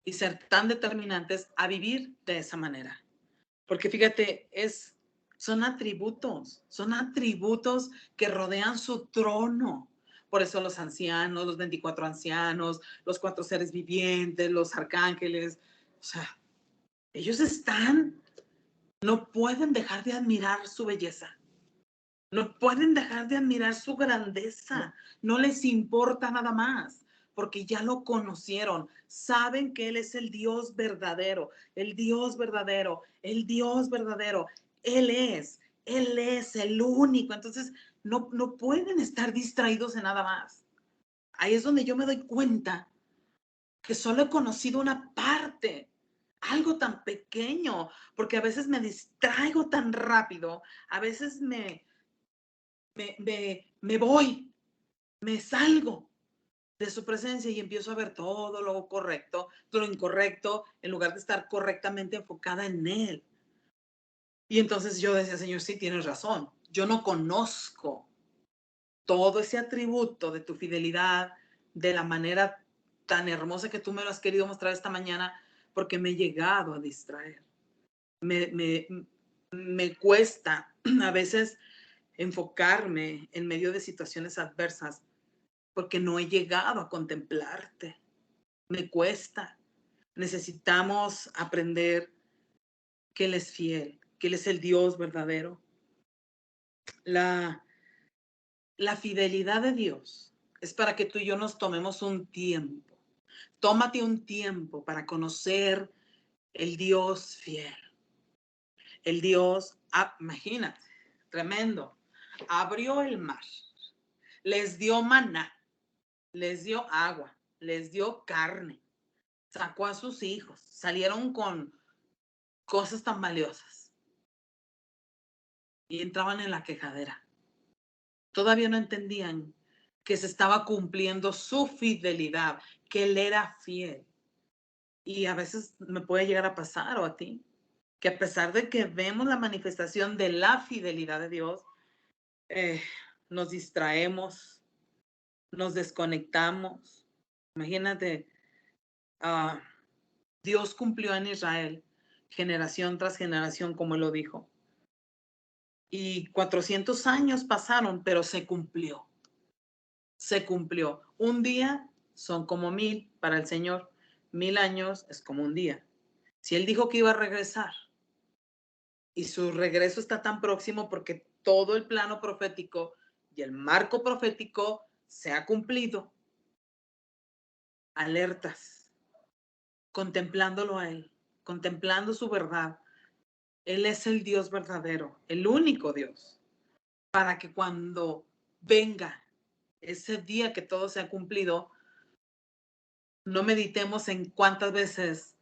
y ser tan determinantes a vivir de esa manera. Porque fíjate, son atributos que rodean su trono. Por eso los ancianos, los 24 ancianos, los 4 seres vivientes, los arcángeles, o sea, ellos no pueden dejar de admirar su belleza. No pueden dejar de admirar su grandeza. No les importa nada más, porque ya lo conocieron. Saben que Él es el Dios verdadero, el Dios verdadero, el Dios verdadero. Él es el único. Entonces, no pueden estar distraídos en nada más. Ahí es donde yo me doy cuenta que solo he conocido una parte, algo tan pequeño, porque a veces me distraigo tan rápido, a veces me voy, me salgo de su presencia y empiezo a ver todo lo correcto, todo lo incorrecto, en lugar de estar correctamente enfocada en Él. Y entonces yo decía, Señor, sí, tienes razón. Yo no conozco todo ese atributo de tu fidelidad de la manera tan hermosa que tú me lo has querido mostrar esta mañana, porque me he llegado a distraer. Me cuesta a veces enfocarme en medio de situaciones adversas porque no he llegado a contemplarte. Me cuesta. Necesitamos aprender que Él es fiel, que Él es el Dios verdadero. La fidelidad de Dios es para que tú y yo nos tomemos un tiempo. Tómate un tiempo para conocer el Dios fiel. El Dios, imagínate, tremendo. Abrió el mar, les dio maná, les dio agua, les dio carne, sacó a sus hijos, salieron con cosas tan valiosas y entraban en la quejadera. Todavía no entendían que se estaba cumpliendo su fidelidad, que Él era fiel. Y a veces me puede llegar a pasar, o a ti, que a pesar de que vemos la manifestación de la fidelidad de Dios, nos distraemos, nos desconectamos. Imagínate, Dios cumplió en Israel generación tras generación, como Él lo dijo. Y 400 años pasaron, pero se cumplió. Se cumplió. Un día son como 1000 para el Señor. 1000 años es como un día. Si Él dijo que iba a regresar y su regreso está tan próximo porque todo el plano profético y el marco profético se ha cumplido, alertas, contemplándolo a Él, contemplando su verdad. Él es el Dios verdadero, el único Dios, para que cuando venga ese día que todo se ha cumplido, no meditemos en cuántas veces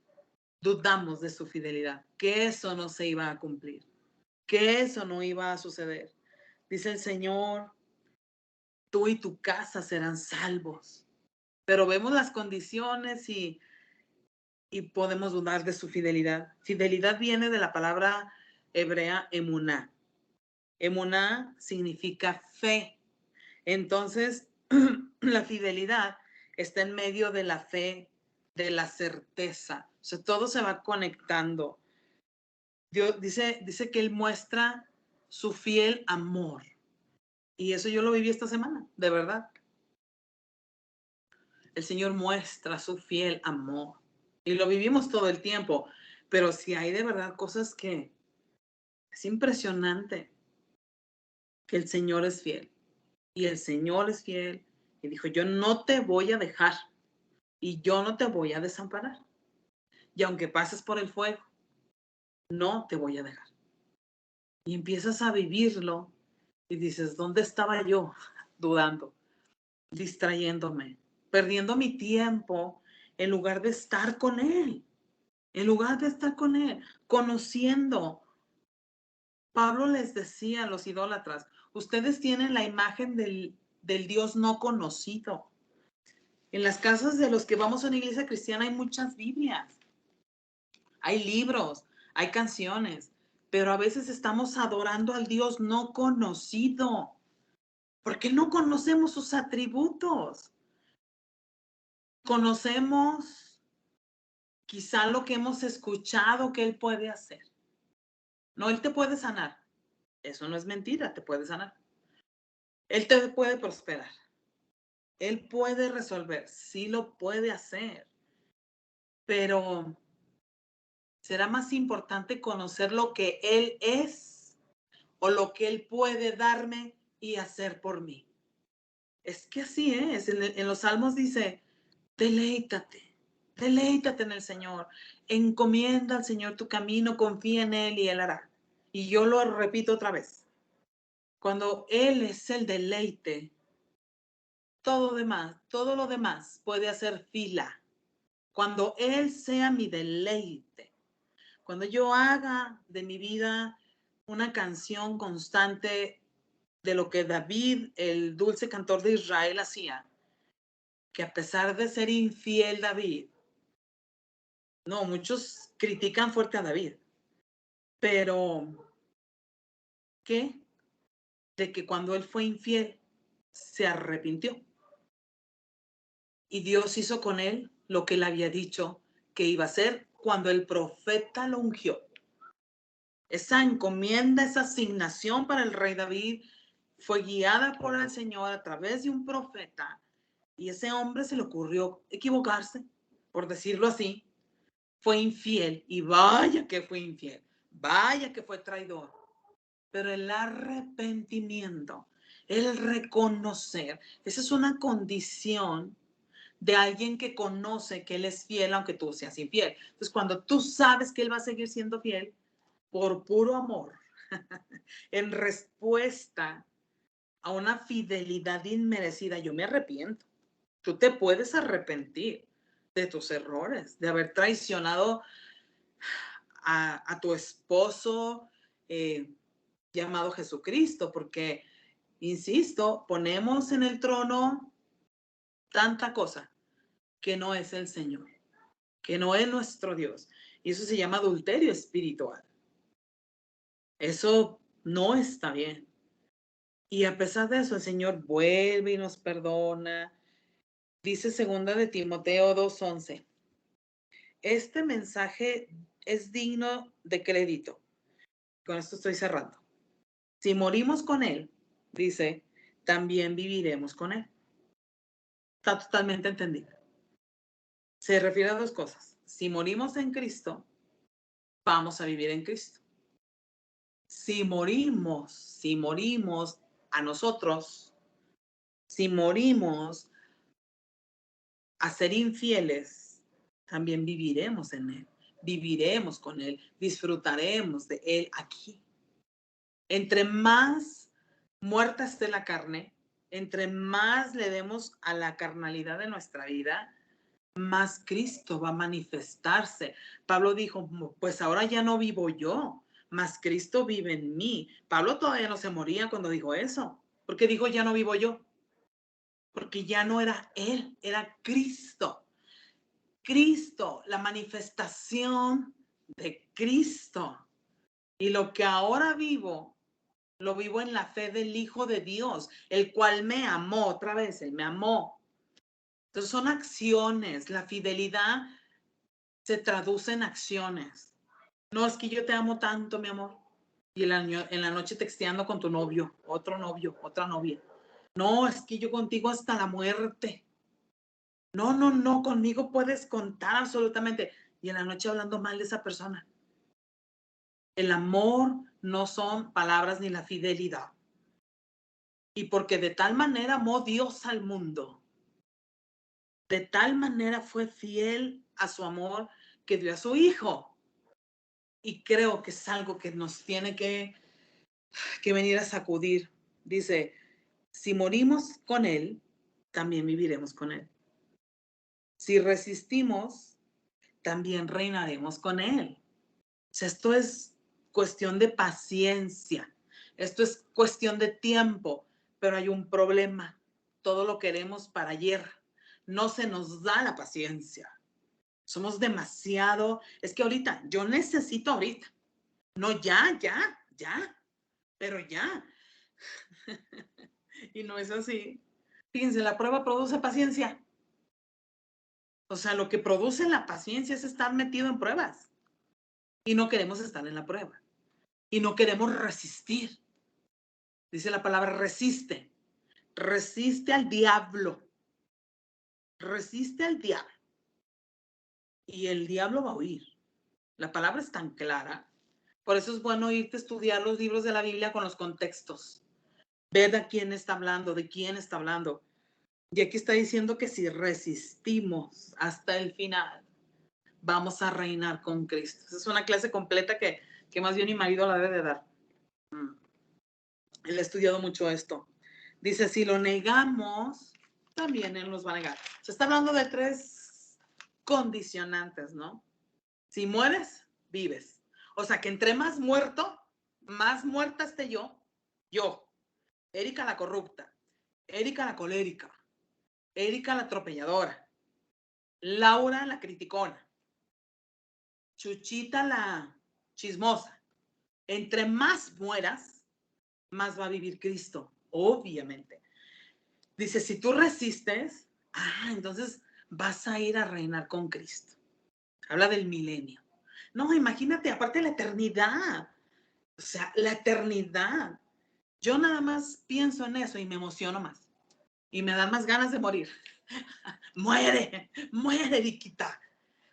dudamos de su fidelidad, que eso no se iba a cumplir, que eso no iba a suceder. Dice el Señor, tú y tu casa serán salvos. Pero vemos las condiciones y podemos dudar de su fidelidad. Fidelidad viene de la palabra hebrea emuná. Emuná significa fe. Entonces, la fidelidad está en medio de la fe, de la certeza. O sea, todo se va conectando. Dios dice que Él muestra su fiel amor. Y eso yo lo viví esta semana, de verdad. El Señor muestra su fiel amor. Y lo vivimos todo el tiempo. Pero si hay de verdad cosas que es impresionante que el Señor es fiel. Y el Señor es fiel. Y dijo, yo no te voy a dejar. Y yo no te voy a desamparar. Y aunque pases por el fuego, no te voy a dejar. y empiezas a vivirlo y dices, ¿dónde estaba yo? Dudando, distrayéndome, perdiendo mi tiempo en lugar de estar con Él, en lugar de estar con Él, conociendo. Pablo les decía a los idólatras, ustedes tienen la imagen del Dios no conocido. En las casas de los que vamos a una iglesia cristiana hay muchas Biblias, hay libros, hay canciones, pero a veces estamos adorando al Dios no conocido, porque no conocemos sus atributos. Conocemos quizá lo que hemos escuchado que Él puede hacer. No, Él te puede sanar. Eso no es mentira, te puede sanar. Él te puede prosperar. Él puede resolver, sí lo puede hacer, pero será más importante conocer lo que Él es o lo que Él puede darme y hacer por mí. Es que así es. En los Salmos dice, deleítate, deleítate en el Señor, encomienda al Señor tu camino, confía en Él y Él hará. Y yo lo repito otra vez, cuando Él es el deleite, todo lo demás puede hacer fila. Cuando Él sea mi deleite, cuando yo haga de mi vida una canción constante de lo que David, el dulce cantor de Israel, hacía, que a pesar de ser infiel David, no, muchos critican fuerte a David, pero ¿qué? De que cuando él fue infiel, se arrepintió. Y Dios hizo con él lo que él había dicho que iba a hacer cuando el profeta lo ungió. Esa encomienda, esa asignación para el rey David fue guiada por el Señor a través de un profeta y ese hombre se le ocurrió equivocarse, por decirlo así, fue infiel y vaya que fue infiel, vaya que fue traidor. Pero el arrepentimiento, el reconocer, esa es una condición de alguien que conoce que Él es fiel aunque tú seas infiel. Entonces, cuando tú sabes que Él va a seguir siendo fiel, por puro amor, en respuesta a una fidelidad inmerecida, yo me arrepiento. Tú te puedes arrepentir de tus errores, de haber traicionado a tu esposo llamado Jesucristo, porque, insisto, ponemos en el trono tanta cosa que no es el Señor, que no es nuestro Dios. Y eso se llama adulterio espiritual. Eso no está bien. Y a pesar de eso, el Señor vuelve y nos perdona. Dice segunda de Timoteo 2:11. Este mensaje es digno de crédito. Con esto estoy cerrando. Si morimos con Él, dice, también viviremos con Él. Está totalmente entendido. Se refiere a dos cosas. Si morimos en Cristo, vamos a vivir en Cristo. Si morimos a nosotros, si morimos a ser infieles, también viviremos en Él, viviremos con Él, disfrutaremos de Él aquí. Entre más muerta esté la carne, entre más le demos a la carnalidad de nuestra vida, más Cristo va a manifestarse. Pablo dijo, pues ahora ya no vivo yo, más Cristo vive en mí. Pablo todavía no se moría cuando dijo eso. ¿Por qué dijo ya no vivo yo? Porque ya no era él, era Cristo. Cristo, la manifestación de Cristo. Y lo que ahora vivo, lo vivo en la fe del Hijo de Dios, el cual me amó, otra vez, él me amó. Entonces son acciones, la fidelidad se traduce en acciones. No, es que yo te amo tanto, mi amor. Y en la noche texteando con tu novio, otro novio, otra novia. No, es que yo contigo hasta la muerte. No, no, no, conmigo puedes contar absolutamente. Y en la noche hablando mal de esa persona. El amor no son palabras ni la fidelidad. Y porque de tal manera amó Dios al mundo, de tal manera fue fiel a su amor que dio a su Hijo. Y creo que es algo que nos tiene que que venir a sacudir. Dice, si morimos con Él, también viviremos con Él. Si resistimos, también reinaremos con Él. O sea, esto es cuestión de paciencia. Esto es cuestión de tiempo, pero hay un problema. Todo lo queremos para ayer. No se nos da la paciencia. Somos demasiado, es que ahorita, yo necesito ahorita. No, ya, pero ya. Y no es así. Fíjense, la prueba produce paciencia. O sea, lo que produce la paciencia es estar metido en pruebas. Y no queremos estar en la prueba. Y no queremos resistir. Dice la palabra resiste. Resiste al diablo. Resiste al diablo. Y el diablo va a huir. La palabra es tan clara. Por eso es bueno irte a estudiar los libros de la Biblia con los contextos. Ver a quién está hablando, de quién está hablando. Y aquí está diciendo que si resistimos hasta el final, vamos a reinar con Cristo. Esa es una clase completa que más bien mi marido la debe de dar. Él ha estudiado mucho esto. Dice, si lo negamos, también Él nos va a negar. Se está hablando de 3 condicionantes, ¿no? Si mueres, vives. O sea, que entre más muerto, más muerta esté yo, Erika la corrupta, Erika la colérica, Erika la atropelladora, Laura la criticona, Chuchita la chismosa. Entre más mueras, más va a vivir Cristo, obviamente. Dice, si tú resistes, entonces vas a ir a reinar con Cristo. Habla del milenio. No, imagínate, aparte de la eternidad. O sea, la eternidad. Yo nada más pienso en eso y me emociono más. Y me dan más ganas de morir. Muere, Erikita.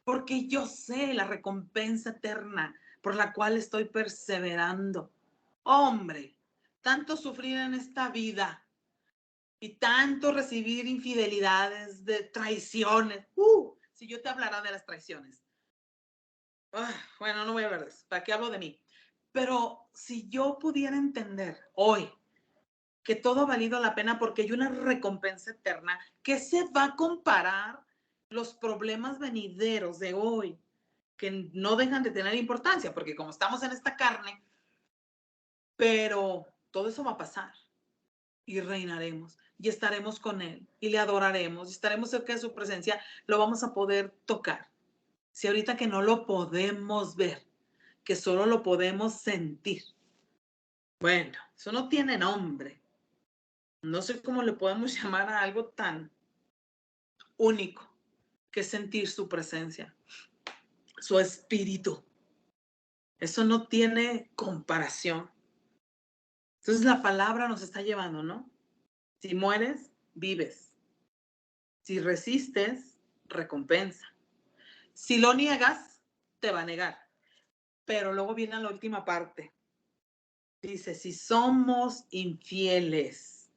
Porque yo sé la recompensa eterna por la cual estoy perseverando. Hombre, tanto sufrir en esta vida y tanto recibir infidelidades, de traiciones. Si yo te hablara de las traiciones. Bueno, no voy a hablar de eso. ¿Para qué hablo de mí? Pero si yo pudiera entender hoy que todo ha valido la pena porque hay una recompensa eterna, ¿qué se va a comparar los problemas venideros de hoy que no dejan de tener importancia? Porque como estamos en esta carne, pero todo eso va a pasar y reinaremos y estaremos con Él y le adoraremos y estaremos cerca de su presencia, lo vamos a poder tocar. Si ahorita que no lo podemos ver, que solo lo podemos sentir. Bueno, eso no tiene nombre. No sé cómo le podemos llamar a algo tan único que sentir su presencia, su espíritu. Eso no tiene comparación. Entonces la palabra nos está llevando, ¿no? Si mueres, vives. Si resistes, recompensa. Si lo niegas, te va a negar. Pero luego viene la última parte. Dice, si somos infieles.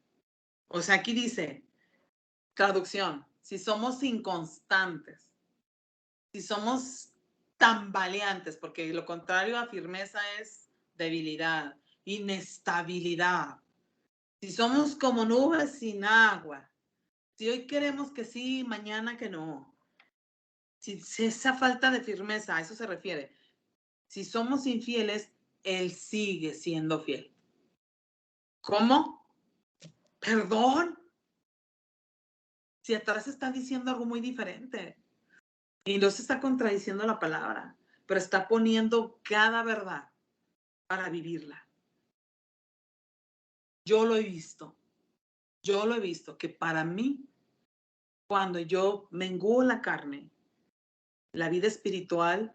O sea, aquí dice, traducción, si somos inconstantes, si somos tambaleantes, porque lo contrario a firmeza es debilidad, inestabilidad. Si somos como nubes sin agua, si hoy queremos que sí, mañana que no. Si esa falta de firmeza, a eso se refiere. Si somos infieles, Él sigue siendo fiel. ¿Cómo? ¿Perdón? Si atrás está diciendo algo muy diferente. Y no se está contradiciendo la palabra, pero está poniendo cada verdad para vivirla. Yo lo he visto, que para mí, cuando yo menguo la carne, la vida espiritual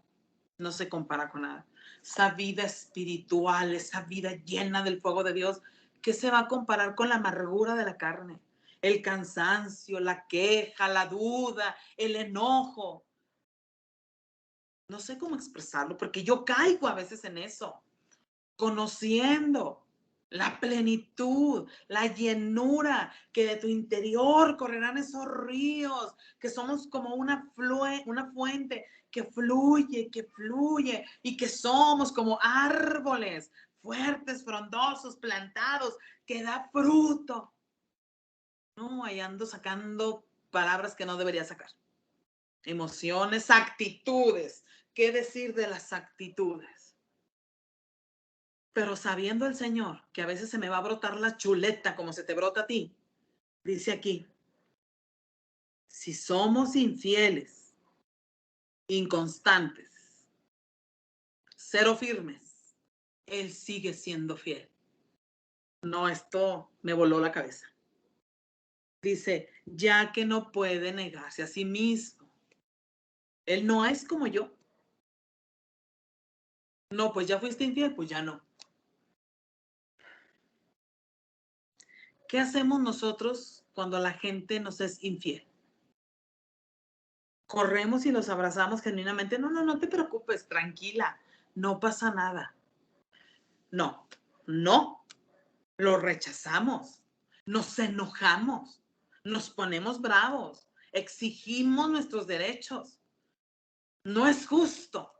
no se compara con nada. Esa vida espiritual, esa vida llena del fuego de Dios, ¿qué se va a comparar con la amargura de la carne? El cansancio, la queja, la duda, el enojo. No sé cómo expresarlo, porque yo caigo a veces en eso, conociendo la plenitud, la llenura, que de tu interior correrán esos ríos, que somos como una fuente que fluye y que somos como árboles fuertes, frondosos, plantados, que da fruto. No, ahí ando sacando palabras que no debería sacar. Emociones, actitudes. ¿Qué decir de las actitudes? Pero sabiendo el Señor que a veces se me va a brotar la chuleta como se te brota a ti, dice aquí, si somos infieles, inconstantes, cero firmes, Él sigue siendo fiel. No, esto me voló la cabeza. Dice, ya que no puede negarse a sí mismo. Él no es como yo. No, pues ya fuiste infiel, pues ya no. ¿Qué hacemos nosotros cuando la gente nos es infiel? Corremos y los abrazamos genuinamente. No, no, no te preocupes, tranquila, no pasa nada. No, no, lo rechazamos, nos enojamos, nos ponemos bravos, exigimos nuestros derechos. No es justo.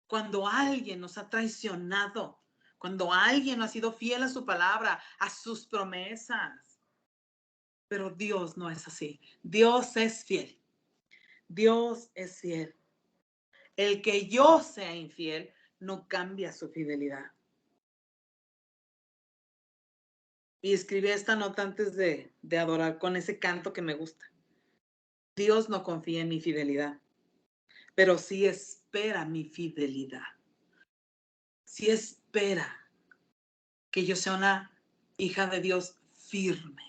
Cuando alguien nos ha traicionado, cuando alguien no ha sido fiel a su palabra, a sus promesas. Pero Dios no es así. Dios es fiel. Dios es fiel. El que yo sea infiel no cambia su fidelidad. Y escribí esta nota antes de adorar con ese canto que me gusta. Dios no confía en mi fidelidad, pero sí espera mi fidelidad. Sí espera que yo sea una hija de Dios firme,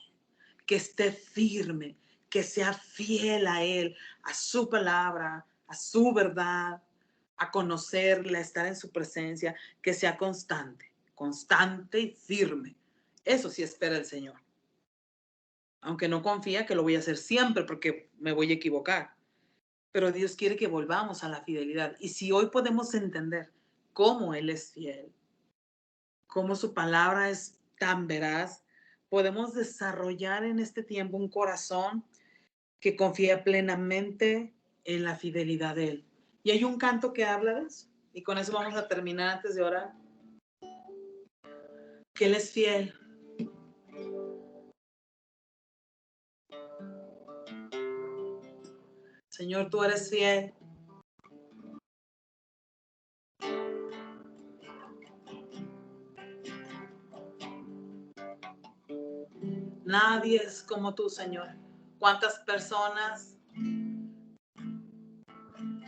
que esté firme, que sea fiel a Él, a su palabra, a su verdad, a conocerla, a estar en su presencia, que sea constante, constante y firme. Eso sí espera el Señor. Aunque no confía que lo voy a hacer siempre porque me voy a equivocar. Pero Dios quiere que volvamos a la fidelidad. Y si hoy podemos entender cómo Él es fiel, cómo su palabra es tan veraz, podemos desarrollar en este tiempo un corazón que confía plenamente en la fidelidad de Él. Y hay un canto que habla de eso. Y con eso vamos a terminar antes de orar. Que Él es fiel. Señor, tú eres fiel. Nadie es como tú, Señor. ¿Cuántas personas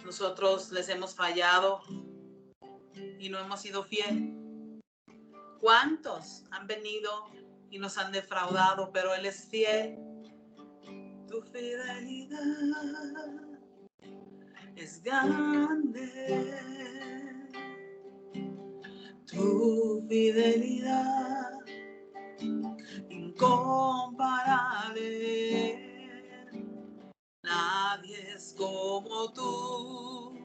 nosotros les hemos fallado y no hemos sido fiel? ¿Cuántos han venido y nos han defraudado, pero Él es fiel? Tu fidelidad es grande. Tu fidelidad incomparable. Nadie es como tú,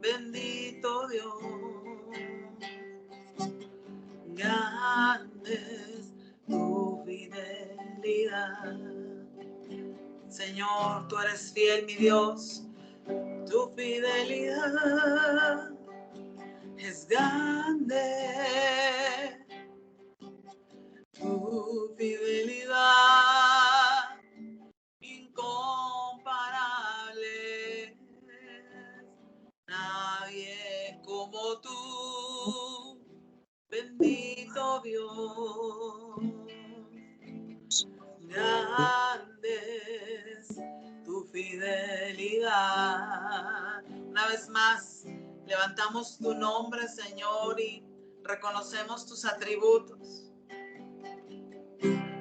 bendito Dios. Grande es tu fidelidad. Señor, tú eres fiel, mi Dios. Tu fidelidad es grande. Tu fidelidad incomparable. Nadie como tú, bendito Dios. Grande es tu fidelidad. Una vez más, levantamos tu nombre, Señor, y reconocemos tus atributos.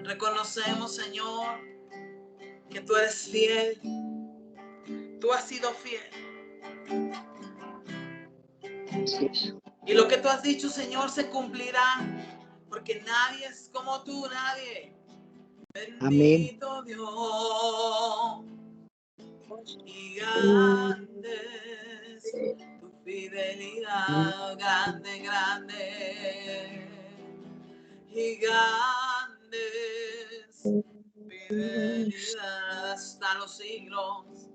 Reconocemos, Señor, que tú eres fiel. Tú has sido fiel. Y lo que tú has dicho, Señor, se cumplirá. Porque nadie es como tú, nadie. Bendito Amén. Dios. Y grande es tu fidelidad. Grande, grande. Y grande es tu fidelidad hasta los siglos.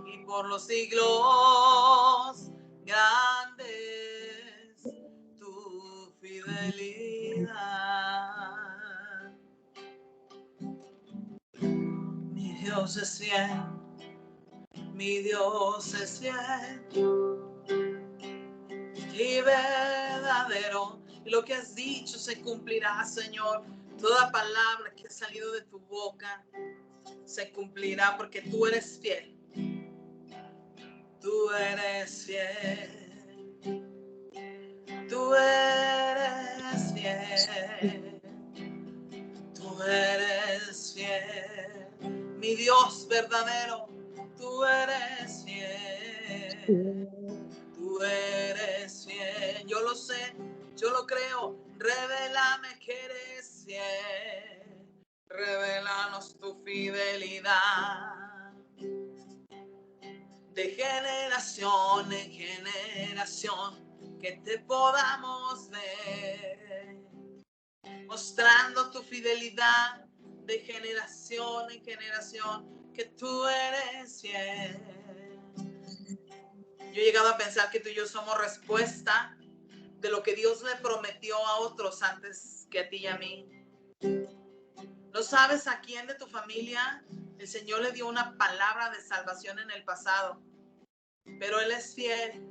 Y por los siglos, grande es tu fidelidad. fidelidad. Mi Dios es fiel, mi Dios es fiel y verdadero. Y lo que has dicho se cumplirá, Señor. Toda palabra que ha salido de tu boca se cumplirá porque tú eres fiel. Tú eres fiel. Tú eres fiel. Tú eres fiel. Mi Dios verdadero, tú eres fiel. Tú eres fiel. Yo lo sé, yo lo creo. Revélame que eres fiel. Revélanos tu fidelidad. De generación en generación, que te podamos ver, mostrando tu fidelidad de generación en generación, que tú eres fiel. Yo he llegado a pensar que tú y yo somos respuesta de lo que Dios le prometió a otros antes que a ti y a mí. No sabes a quién de tu familia el Señor le dio una palabra de salvación en el pasado, pero Él es fiel.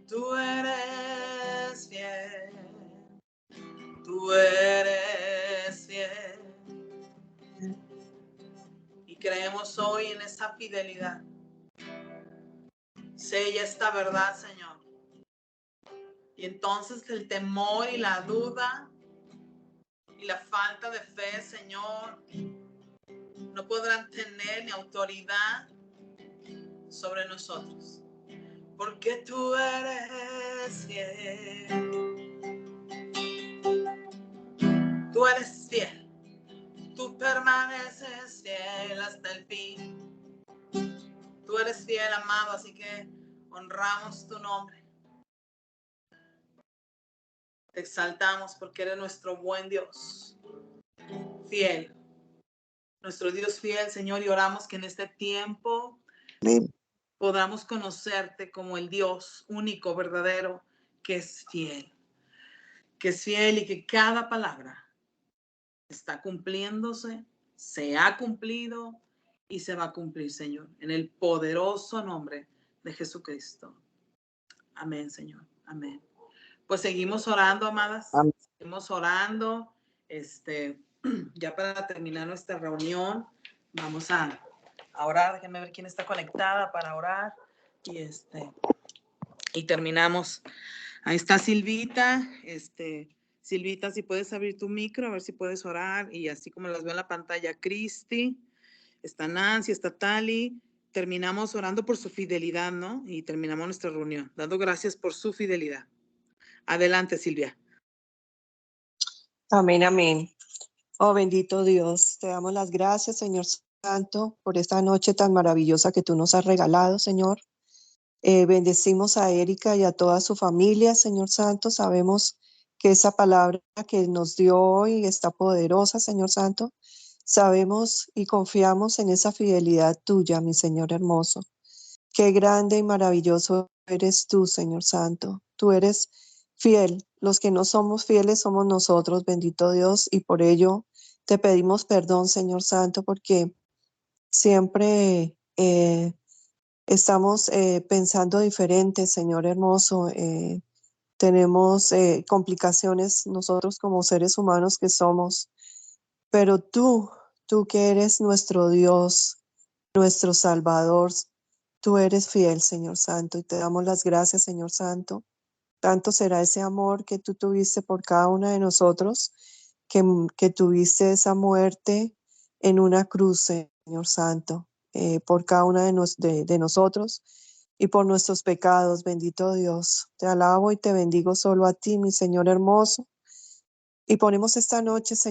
Tú eres fiel. Tú eres fiel. Y creemos hoy en esa fidelidad. Sella esta verdad, Señor. Y entonces el temor y la duda y la falta de fe, Señor, no podrán tener ni autoridad sobre nosotros. Porque tú eres fiel. Tú eres fiel. Tú permaneces fiel hasta el fin. Tú eres fiel, amado, así que honramos tu nombre. Te exaltamos porque eres nuestro buen Dios. Fiel. Nuestro Dios fiel, Señor, y oramos que en este tiempo podamos conocerte como el Dios único, verdadero, que es fiel. Que es fiel y que cada palabra está cumpliéndose, se ha cumplido y se va a cumplir, Señor, en el poderoso nombre de Jesucristo. Amén, Señor. Amén. Pues seguimos orando, amadas. Amén. Seguimos orando. Ya para terminar nuestra reunión, vamos a orar. Déjenme ver quién está conectada para orar. Y terminamos. Ahí está Silvita. Silvita, si puedes abrir tu micro, a ver si puedes orar. Y así como las veo en la pantalla, Cristi, está Nancy, está Tali. Terminamos orando por su fidelidad, ¿no? Y terminamos nuestra reunión, dando gracias por su fidelidad. Adelante, Silvia. Amén, amén. Oh, bendito Dios, te damos las gracias, Señor Santo, por esta noche tan maravillosa que tú nos has regalado, Señor. Bendecimos a Erika y a toda su familia, Señor Santo. Sabemos que esa palabra que nos dio hoy está poderosa, Señor Santo. Sabemos y confiamos en esa fidelidad tuya, mi Señor hermoso. Qué grande y maravilloso eres tú, Señor Santo. Tú eres fiel. Los que no somos fieles somos nosotros, bendito Dios, y por ello te pedimos perdón, Señor Santo, porque siempre estamos pensando diferente, Señor hermoso. Tenemos complicaciones nosotros como seres humanos que somos, pero tú que eres nuestro Dios, nuestro Salvador, tú eres fiel, Señor Santo, y te damos las gracias, Señor Santo. Tanto será ese amor que tú tuviste por cada una de nosotros, que tuviste esa muerte en una cruz, Señor Santo, por cada una de nosotros y por nuestros pecados, bendito Dios. Te alabo y te bendigo solo a ti, mi Señor hermoso. Y ponemos esta noche, Señor,